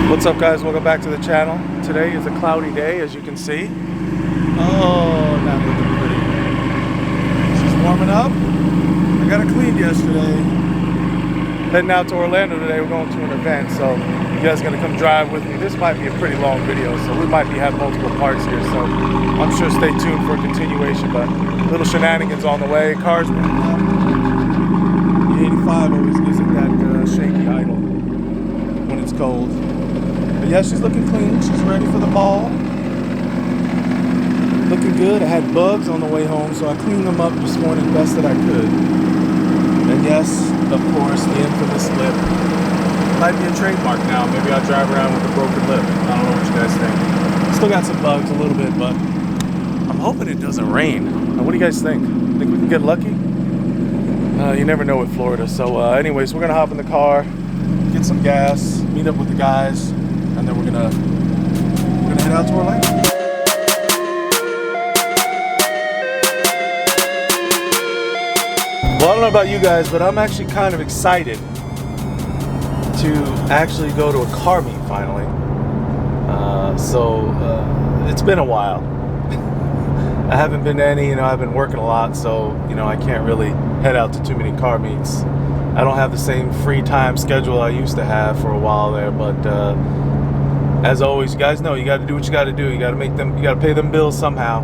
What's up, guys? Welcome back to the channel. Today is a cloudy day, as you can see. Oh, not looking pretty. She's warming up. I got her cleaned yesterday. Heading out to Orlando today. We're going to an event, so you guys are going to come drive with me. This might be a pretty long video, so we might be having multiple parts here, so I'm sure stay tuned for a continuation, but little shenanigans on the way. Cars warming up. The 85 always gives it that shaky idle when it's cold. But yeah, she's looking clean. She's ready for the ball. Looking good. I had bugs on the way home, so I cleaned them up this morning best that I could. And yes, of course, the infamous lip. Might be a trademark now. Maybe I'll drive around with a broken lip. I don't know what you guys think. Still got some bugs a little bit, but I'm hoping it doesn't rain. What do you guys think? Think we can get lucky? You never know with Florida. So anyways, we're going to hop in the car, get some gas, meet up with the guys, and then we're gonna head out to Orlando. Well, I don't know about you guys, but I'm actually kind of excited to actually go to a car meet finally. It's been a while. I haven't been to any, I've been working a lot, so, I can't really head out to too many car meets. I don't have the same free time schedule I used to have for a while there, but as always, you guys know you got to do what you got to do. You got to pay them bills somehow.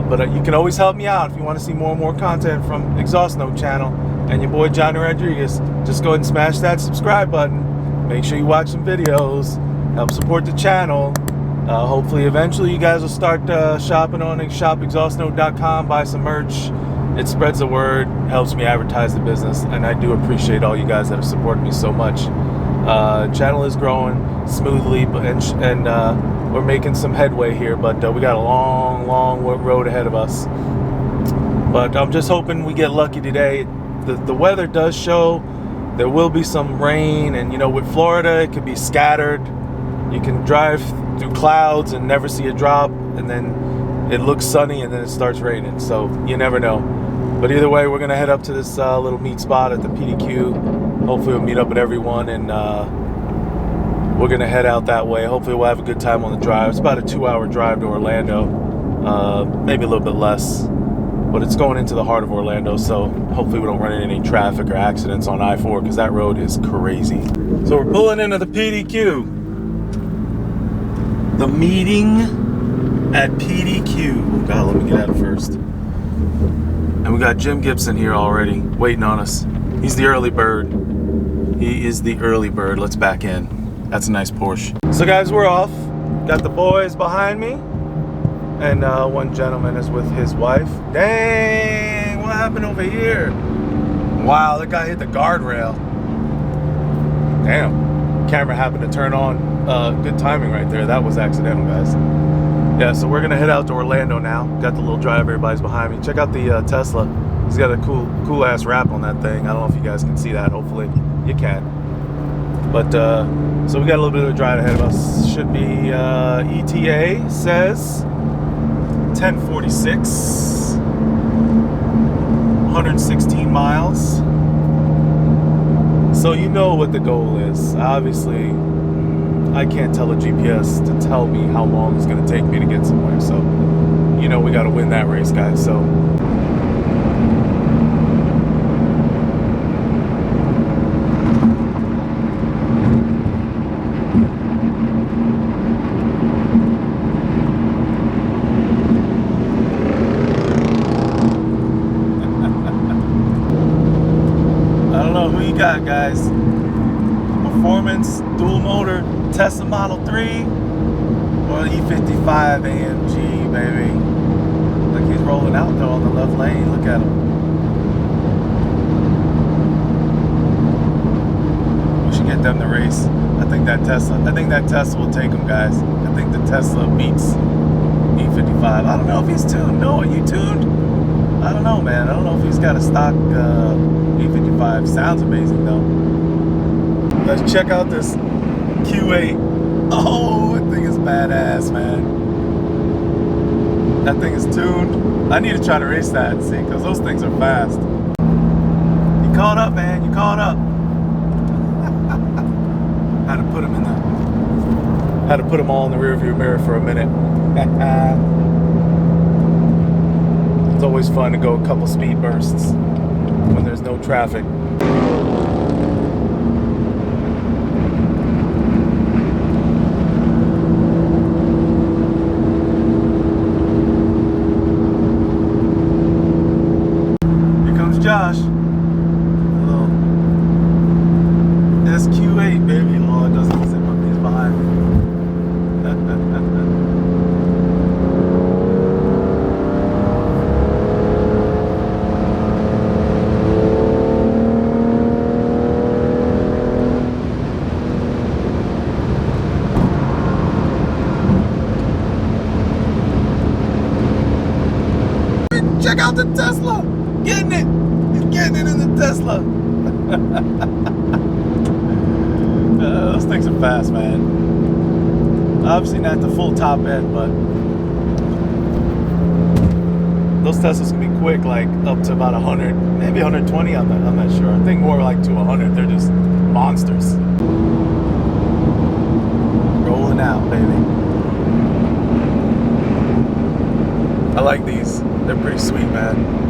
But you can always help me out if you want to see more and more content from Exhaust Note channel and your boy Johnny Rodriguez. Just go ahead and smash that subscribe button. Make sure you watch some videos. Help support the channel. Hopefully, eventually, you guys will start shopping on shopexhaustnote.com. Buy some merch. It spreads the word, helps me advertise the business, and I do appreciate all you guys that have supported me so much. Channel is growing smoothly, and we're making some headway here, but we got a long road ahead of us. But I'm just hoping we get lucky today. The weather does show there will be some rain, and with Florida, it could be scattered. You can drive through clouds and never see a drop, and then it looks sunny, and then it starts raining, so you never know. But either way, we're going to head up to this little meet spot at the PDQ. Hopefully we'll meet up with everyone, and we're going to head out that way. Hopefully we'll have a good time on the drive. It's about a 2-hour drive to Orlando, maybe a little bit less. But it's going into the heart of Orlando, so hopefully we don't run into any traffic or accidents on I-4, because that road is crazy. So we're pulling into the PDQ. The meeting at PDQ. Oh God, let me get out first. And we got Jim Gibson here already, waiting on us. He's the early bird. He is the early bird. Let's back in. That's a nice Porsche. So guys, we're off. Got the boys behind me. And one gentleman is with his wife. Dang, what happened over here? Wow, that guy hit the guardrail. Damn. Camera happened to turn on. Good timing right there. That was accidental, guys. Yeah, so we're gonna head out to Orlando now. Got the little drive, everybody's behind me. Check out the Tesla. He's got a cool ass wrap on that thing. I don't know if you guys can see that. Hopefully you can. But so we got a little bit of a drive ahead of us. Should be ETA says 10:46, 116 miles. So you know what the goal is. Obviously, I can't tell a GPS to tell me how long it's going to take me to get somewhere. So, we got to win that race, guys. So. I don't know who you got, guys. Performance, dual motor, Tesla Model 3, or E55 AMG, baby. Look, he's rolling out though on the left lane. Look at him. We should get them to race. I think that Tesla will take him, guys. I think the Tesla beats E55. I don't know if he's tuned. No, are you tuned? I don't know, man. I don't know if he's got a stock E55. Sounds amazing though. Let's check out this Q8. Oh, that thing is badass, man. That thing is tuned. I need to try to race that, see, because those things are fast. You caught up, man. You caught up. Had to put them in the. Had to put them all in the rearview mirror for a minute. It's always fun to go a couple speed bursts when there's no traffic. Josh, little SQ8 baby. Oh, it doesn't zip up. He's behind me. Check out the Tesla. Getting it. Getting it in the Tesla. Those things are fast, man. Obviously not the full top end, but those Teslas can be quick, like up to about 100, maybe 120. I'm not sure. I think more like to 100. They're just monsters. Rolling out, baby. I like these. They're pretty sweet, man.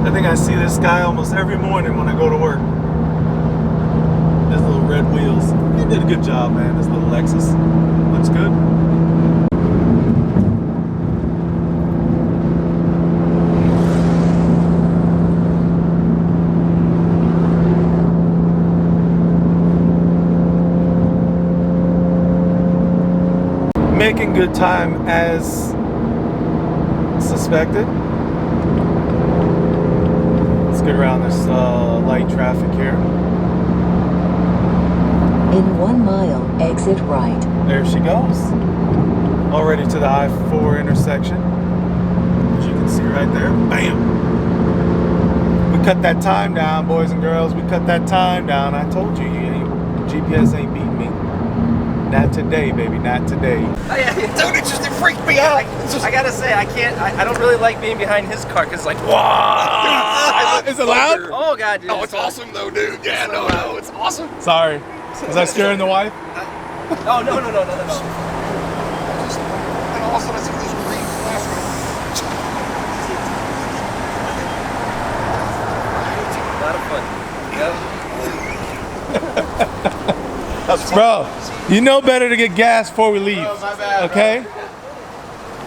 I think I see this guy almost every morning when I go to work. His little red wheels. He did a good job, man. This little Lexus. Looks good. Making good time as suspected. Get around this light traffic here. In 1 mile, exit right. There she goes. Already to the I-4 intersection. As you can see right there. Bam! We cut that time down, boys and girls. We cut that time down. I told you, GPS ain't beating me. Not today, baby. Not today. Oh, yeah. Dude, it just freaked me out. I gotta say, I don't really like being behind his car because it's like, wow. Is it loud? Oh, God, dude. Oh, it's awesome, though, dude. Yeah, no, it's awesome. Sorry. Was I scaring the wife? Oh, no. Just, and all of a sudden I see this green flash. A lot of fun. Yep. Bro, you know better to get gas before we leave. Oh, my bad, okay?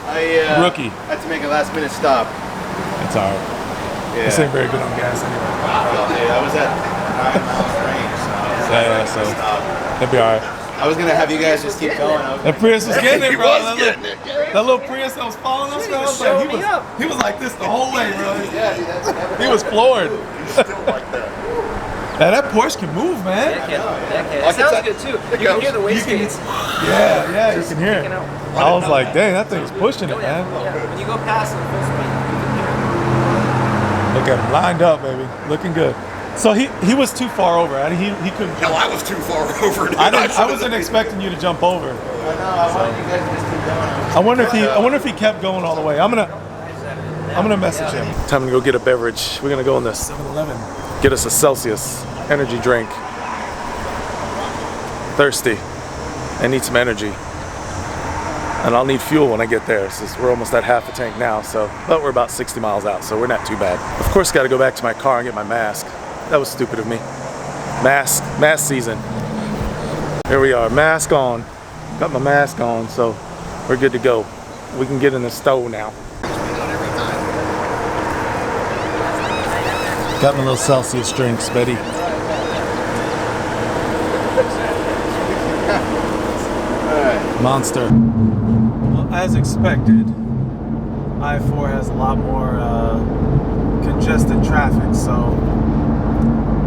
I Rookie. had to make a last minute stop. That's alright. Yeah. This ain't very good on gas anyway. Yeah, I was at 9 miles range, so that'd be alright. I was gonna have you guys just keep going. That Prius was getting it, He bro. was That getting little, it. that little Prius that was following us, bro. He was like this the whole way, bro. He was floored. Still like that. Now that Porsche can move, man. It sounds good, too. You can hear the wastegates. Yeah, you can hear it. I was like, dang, that thing's pushing it, man. Yeah. When you go past it full speed, you can hear it. Look at him, lined up, baby, looking good. So he was too far over. He couldn't. Hell, I was too far over. Dude. I wasn't expecting you to jump over. I wanted you guys to just keep going. I wonder if he kept going all the way. I'm gonna message him. Time to go get a beverage. We're gonna go in the 7-Eleven. Get us a Celsius energy drink. Thirsty. I need some energy. And I'll need fuel when I get there, since we're almost at half a tank now, but we're about 60 miles out, so we're not too bad. Of course, gotta go back to my car and get my mask. That was stupid of me. Mask season. Here we are, mask on. Got my mask on, so we're good to go. We can get in the stove now. Got my little Celsius drinks, Betty. Monster. Well, as expected, I-4 has a lot more congested traffic, so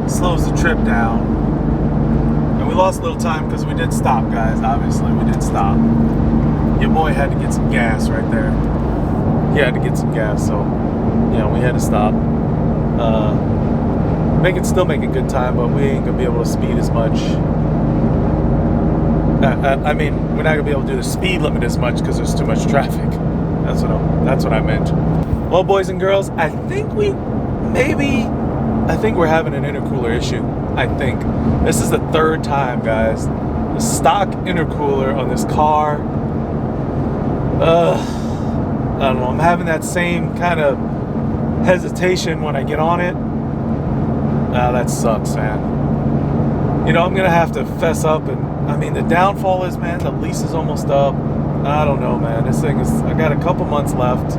it slows the trip down. And we lost a little time because we did stop, guys. Obviously, we did stop. Your boy had to get some gas right there. He had to get some gas, so we had to stop. Still making good time, but we ain't gonna be able to speed as much. I mean, we're not gonna be able to do the speed limit as much because there's too much traffic. That's what I meant. Well, boys and girls, I think we're having an intercooler issue. I think. This is the third time, guys. The stock intercooler on this car. I don't know. I'm having that same kind of hesitation when I get on it. That sucks, man. You know, I'm going to have to fess up. And I mean, the downfall is, man, the lease is almost up. I don't know, man. This thing is, I got a couple months left.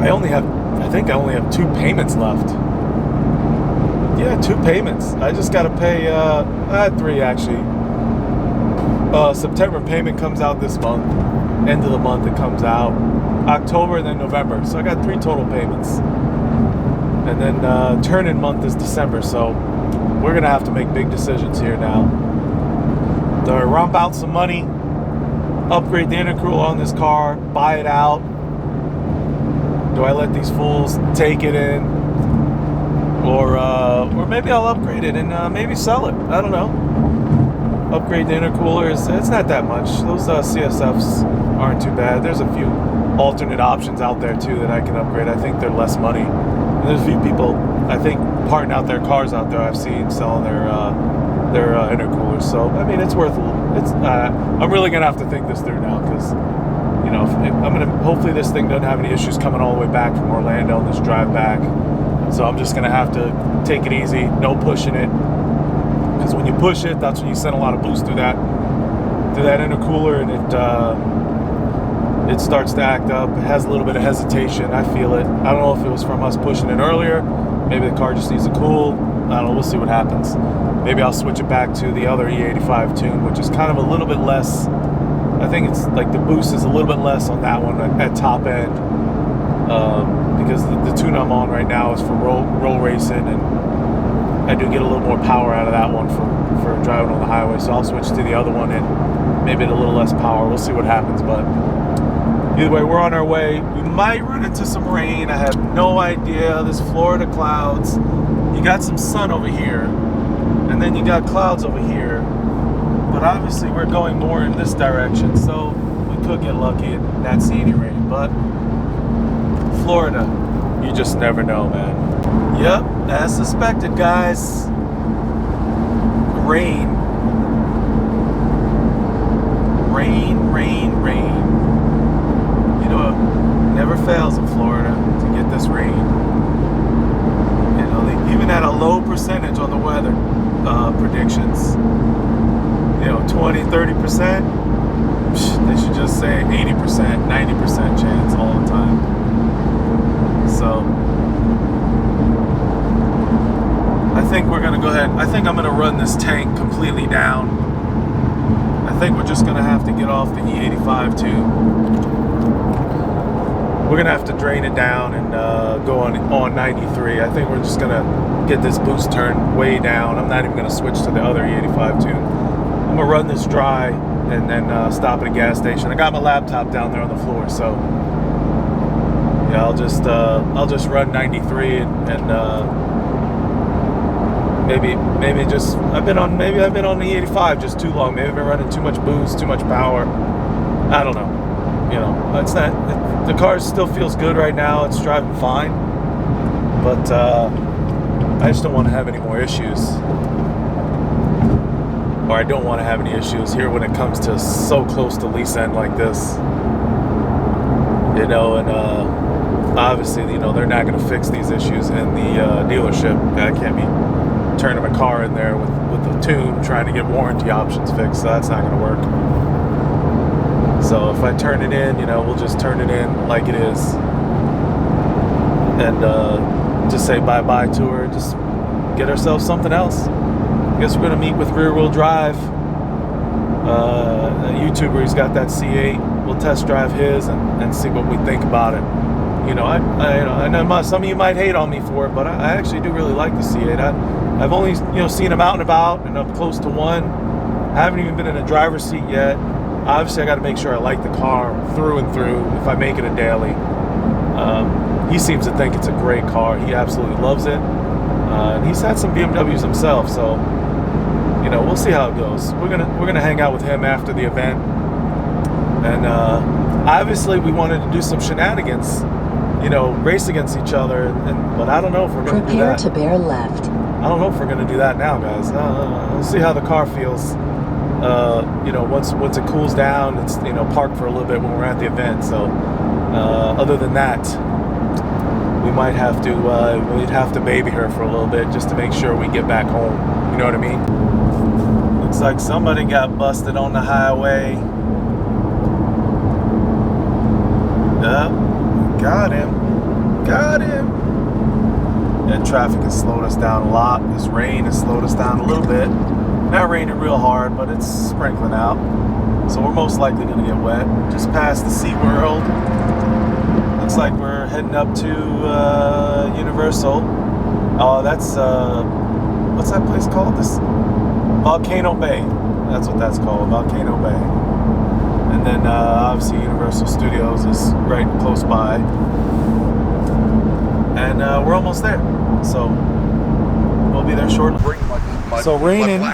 I think I only have 2 payments left. Yeah, 2 payments. I just got to pay, I had 3 actually. September payment comes out this month. End of the month it comes out. October and then November. So I got 3 total payments. And then turn-in month is December. So we're going to have to make big decisions here now. Do I rump out some money, upgrade the intercooler on this car, buy it out? Do I let these fools take it in? Or maybe I'll upgrade it and maybe sell it. I don't know. Upgrade the intercooler, it's not that much. Those CSFs aren't too bad. There's a few alternate options out there too that I can upgrade. I think they're less money. And there's a few people, I think, parting out their cars out there I've seen selling their intercoolers. So I mean, it's worth a little. I'm really gonna have to think this through now, because you know, hopefully this thing doesn't have any issues coming all the way back from Orlando on this drive back. So I'm just gonna have to take it easy, no pushing it, because when you push it, that's when you send a lot of boost through that intercooler, and it starts to act up. It has a little bit of hesitation. I feel it. I don't know if it was from us pushing it earlier. Maybe the car just needs to cool. I don't know. We'll see what happens. Maybe I'll switch it back to the other E85 tune, which is kind of a little bit less. I think it's like the boost is a little bit less on that one at top end, because the tune I'm on right now is for roll racing, and I do get a little more power out of that one for driving on the highway. So I'll switch to the other one and maybe a little less power. We'll see what happens, but either way, we're on our way. We might run into some rain. I have no idea. This Florida clouds. You got some sun over here, and then you got clouds over here. But obviously, we're going more in this direction, so we could get lucky and not see any rain. But Florida, you just never know, man. Yep, as suspected, guys. Rain. Rain. You know, it never fails in Florida to get this rain. You know, they even had a low percentage on the weather predictions. You know, 20, 30%. They should just say 80%, 90% chance all the time. So I think we're gonna go ahead. I think I'm gonna run this tank completely down. I think we're just gonna have to get off the E85 too. We're gonna have to drain it down and go on 93. I think we're just gonna get this boost turned way down. I'm not even gonna switch to the other E85 tune. I'm gonna run this dry and then stop at a gas station. I got my laptop down there on the floor, so yeah, I'll just run 93 and maybe just I've been on the 85 just too long. Maybe I've been running too much boost, too much power. I don't know. You know, it's not. The car still feels good right now. It's driving fine, but I just don't want to have any more issues. Or I don't want to have any issues here when it comes to so close to lease end like this. You know, and obviously, you know, they're not going to fix these issues in the dealership. I can't be turning my car in there with the tune trying to get warranty options fixed. So that's not going to work. So if I turn it in, you know, we'll just turn it in like it is, and just say bye-bye to her. Just get ourselves something else. I guess we're going to meet with Rear Wheel Drive. A YouTuber, he's got that C8. We'll test drive his and see what we think about it. You know, I know some of you might hate on me for it, but I actually do really like the C8. I've only, you know, seen him out and about and up close to one. I haven't even been in a driver's seat yet. Obviously, I got to make sure I like the car through and through if I make it a daily. He seems to think it's a great car. He absolutely loves it. And he's had some BMWs himself, so you know, we'll see how it goes. We're gonna hang out with him after the event, and obviously we wanted to do some shenanigans you know, race against each other. But I don't know if we're going to do Prepare that. to bear left. I don't know if we're going to do that now, guys. We'll see how the car feels. You know, once it cools down, it's, you know, parked for a little bit when we're at the event. So other than that, we might have to we'd have to baby her for a little bit just to make sure we get back home. You know what I mean? Looks like somebody got busted on the highway. Got him. Got him. That traffic has slowed us down a lot. This rain has slowed us down a little bit. Not raining real hard, but it's sprinkling out. So we're most likely going to get wet. Just past the SeaWorld. Looks like we're heading up to Universal. Oh, that's, what's that place called? This Volcano Bay. That's what that's called, Volcano Bay. And then obviously Universal Studios is right close by. And we're almost there. So we'll be there shortly. Bring So raining. My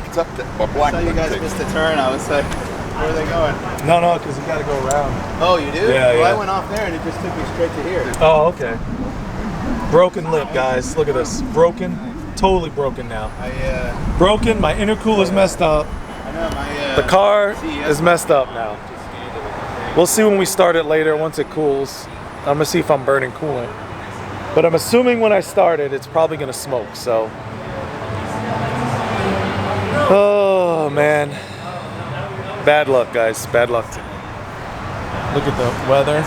black I saw you guys ticket. missed a turn. I was like, where are they going? No, because you got to go around. Oh, you do? Yeah, well, yeah. I went off there and it just took me straight to here. Oh, okay. Broken lip, guys. Look at this. Broken. Totally broken now. Broken. My intercooler's messed up. I know my. The car is messed up now. We'll see when we start it later once it cools. I'm gonna see if I'm burning coolant. But I'm assuming when I start it, it's probably gonna smoke, so. Oh man. Bad luck, guys. Bad luck today. Look at the weather.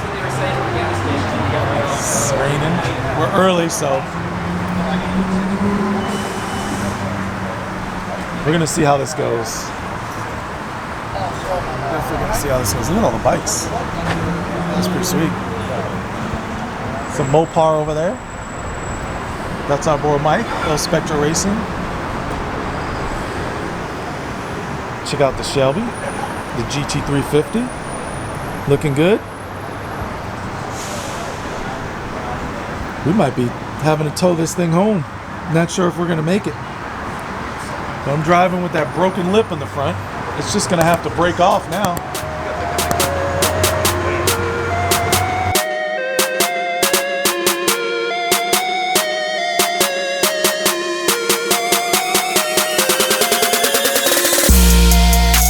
It's raining. We're early, so. We're gonna see how this goes. Definitely gonna see how this goes. Look at all the bikes. That's pretty sweet. Some Mopar over there. That's our boy Mike, little Spectro Racing. Check out the Shelby, the GT350. Looking good. We might be having to tow this thing home. Not sure if we're gonna make it. So I'm driving with that broken lip in the front. It's just gonna have to break off now.